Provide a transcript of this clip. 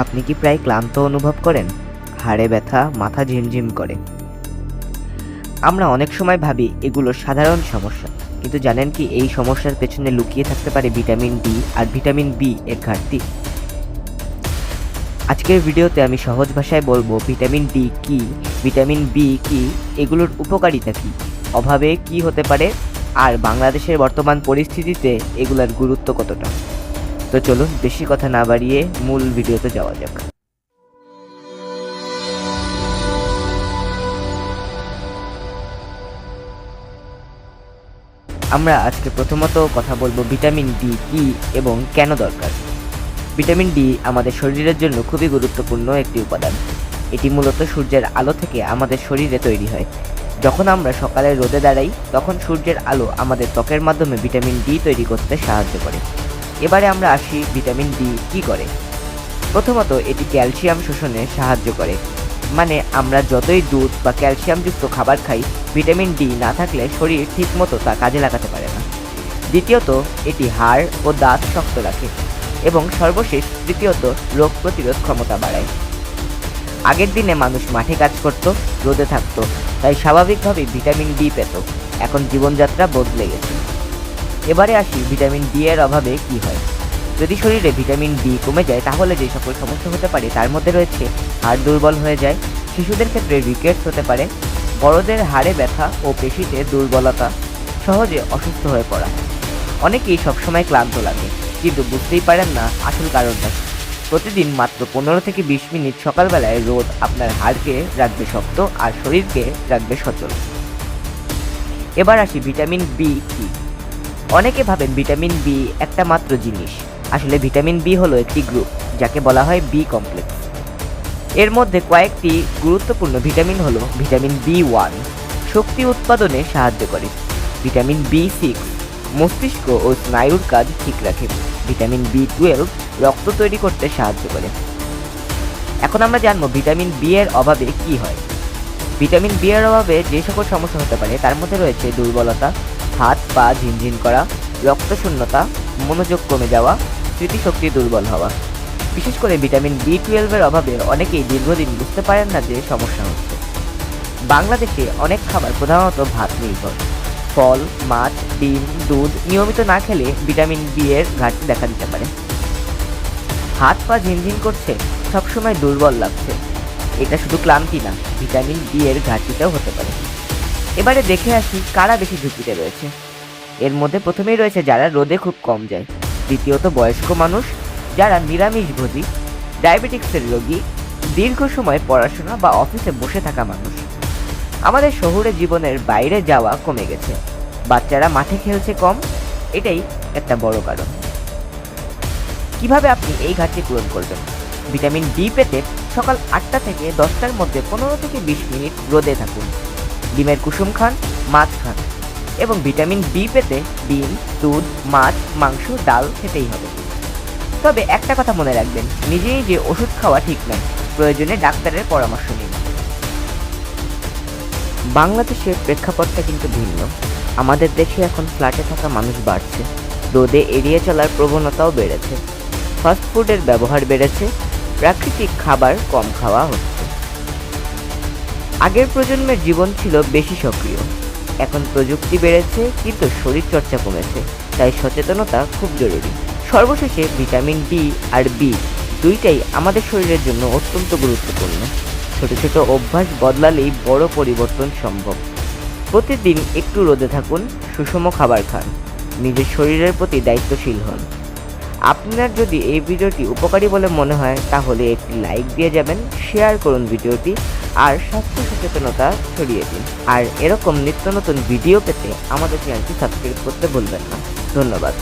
আপনি কি প্রায় ক্লান্ত অনুভব করেন? হাড়ে ব্যথা, মাথা ঝিমঝিম করে। আমরা অনেক সময় ভাবি এগুলো সাধারণ সমস্যা, কিন্তু জানেন কি এই সমস্যার পেছনে লুকিয়ে থাকতে পারে ভিটামিন ডি আর ভিটামিন বি এর ঘাটতি। আজকের ভিডিওতে আমি সহজ ভাষায় বলবো ভিটামিন ডি কি, ভিটামিন বি কি, এগুলোর উপকারিতা কি, অভাবে কি হতে পারে, আর বাংলাদেশের বর্তমান পরিস্থিতিতে এগুলোর গুরুত্ব কতটা। তো চলুন বেশি কথা না বাড়িয়ে মূল ভিডিওতে যাওয়া যাক। আমরা আজকে প্রথমত কথা বলবো ভিটামিন ডি কি এবং কেন দরকার। ভিটামিন ডি আমাদের শরীরের জন্য খুবই গুরুত্বপূর্ণ একটি উপাদান। এটি মূলত সূর্যের আলো থেকে আমাদের শরীরে তৈরি হয়। যখন আমরা সকালে রোদে দাঁড়াই, তখন সূর্যের আলো আমাদের ত্বকের মাধ্যমে ভিটামিন ডি তৈরি করতে সাহায্য করে। এবারে আমরা আসি ভিটামিন ডি কী করে। প্রথমত এটি ক্যালসিয়াম শোষণে সাহায্য করে, মানে আমরা যতই দুধ বা ক্যালসিয়ামযুক্ত খাবার খাই, ভিটামিন ডি না থাকলে শরীর ঠিকমতো তা কাজে লাগাতে পারে না। দ্বিতীয়ত এটি হাড় ও দাঁত শক্ত রাখে, এবং সর্বশেষ তৃতীয়ত রোগ প্রতিরোধ ক্ষমতা বাড়ায়। আগের দিনে মানুষ মাঠে কাজ করত, রোদে থাকতো, তাই স্বাভাবিকভাবেই ভিটামিন ডি পেত। এখন জীবনযাত্রা বদলে গেছে। এবারে আসি ভিটামিন ডি এর অভাবে কি হয়। যদি শরীরে ভিটামিন ডি কমে যায়, তাহলে যে সকল সমস্যা হতে পারে তার মধ্যে রয়েছে হাড় দুর্বল হয়ে যায়, শিশুদের ক্ষেত্রে রিকেটস হতে পারে, বড়দের হাড়ে ব্যথা ও পেশিতে দুর্বলতা, সহজে অসুস্থ হয়ে পড়া। অনেকেই সবসময় ক্লান্ত লাগে, কিন্তু বুঝতেই পারেন না আসল কারণটা। প্রতিদিন মাত্র 15 থেকে 20 মিনিট সকালবেলায় রোদ আপনার হাড়কে রাখবে শক্ত আর শরীরকে রাখবে সচল। এবার আসি ভিটামিন বি কি। অনেকে ভাবেন ভিটামিন বি একটা মাত্র জিনিস। আসলে ভিটামিন বি হলো একটি গ্রুপ, যাকে বলা হয় বি কমপ্লেক্স। এর মধ্যে কয়েকটি গুরুত্বপূর্ণ ভিটামিন হলো ভিটামিন বি1, শক্তি উৎপাদনে সাহায্য করে; ভিটামিন বি6, মস্তিষ্ক ও স্নায়ুর কাজ ঠিক রাখে; ভিটামিন বি12, রক্ত তৈরি করতে সাহায্য করে। এখন আমরা জানবো ভিটামিন বি এর অভাবে কি হয়। ভিটামিন বি এর অভাবে যে সকল সমস্যা হতে পারে তার মধ্যে রয়েছে দুর্বলতা, হাত পা ঝিনঝিন করা, রক্তশূন্যতা, মনোযোগ কমে যাওয়া, স্মৃতিশক্তি দুর্বল হওয়া। বিশেষ করে ভিটামিন বি12 এর অভাবে অনেকেই দীর্ঘদিন বুঝতে পারেন না যে সমস্যা হচ্ছে। বাংলাদেশে অনেক খাবার প্রধানত ভাত নির্ভর। ফল, মাছ, ডিম, দুধ নিয়মিত না খেলে ভিটামিন বি এর ঘাটতি দেখা দিতে পারে। হাত পা ঝিনঝিন করছে, সবসময় দুর্বল লাগছে, এটা শুধু ক্লান্তি না, ভিটামিন বি এর ঘাটতিটাও হতে পারে। এবারে দেখে আসি কারা বেশি ঝুঁকিতে রয়েছে। এর মধ্যে প্রথমেই রয়েছে যারা রোদে খুব কম যায়, দ্বিতীয়ত বয়স্ক মানুষ, যারা নিরামিষভোজী, ডায়াবেটিক্সের রোগী, দীর্ঘ সময় পড়াশোনা বা অফিসে বসে থাকা মানুষ। আমাদের শহুরে জীবনের বাইরে যাওয়া কমে গেছে, বাচ্চারা মাঠে খেলছে কম, এটাই একটা বড় কারণ। কিভাবে আপনি এই ঘাটতি পূরণ করবেন? ভিটামিন ডি পেতে সকাল 8টা থেকে 10টার মধ্যে 15 থেকে 20 মিনিট রোদে থাকুন। ডিমের কুসুম খান, মাছ খান, এবং ভিটামিন বি পেতে ডিম, দুধ, মাছ, মাংস, ডাল খেতেই হবে। তবে একটা কথা মনে রাখবেন, নিজেই যে ওষুধ খাওয়া ঠিক নয়, প্রয়োজনে ডাক্তারের পরামর্শ নিন। বাংলাদেশের প্রেক্ষাপটটা কিন্তু ভিন্ন। আমাদের দেশে এখন ফ্ল্যাটে থাকা মানুষ বাড়ছে, রোদে এড়িয়ে চলার প্রবণতাও বেড়েছে, ফাস্টফুডের ব্যবহার বেড়েছে, প্রাকৃতিক খাবার কম খাওয়া হচ্ছে। আগের প্রজন্মের জীবন ছিল বেশি সক্রিয়, এখন প্রযুক্তি বেড়েছে কিন্তু শরীরচর্চা কমেছে, তাই সচেতনতা খুব জরুরি। সর্বশেষে ভিটামিন ডি আর বি দুইটাই আমাদের শরীরের জন্য অত্যন্ত গুরুত্বপূর্ণ। ছোট ছোট অভ্যাস বদলালেই বড় পরিবর্তন সম্ভব। প্রতিদিন একটু রোদে থাকুন, সুষম খাবার খান, নিজের শরীরের প্রতি দায়িত্বশীল হন। আপনার যদি এই ভিডিওটি উপকারী বলে মনে হয়, তাহলে একটি লাইক দিয়ে যাবেন, শেয়ার করুন ভিডিওটি, আর স্বাস্থ্য সচেতনতা ছড়িয়ে দিন। আর এরকম নিত্য নতুন ভিডিও পেতে আমাদের চ্যানেলটি সাবস্ক্রাইব করতে ভুলবেন না। ধন্যবাদ।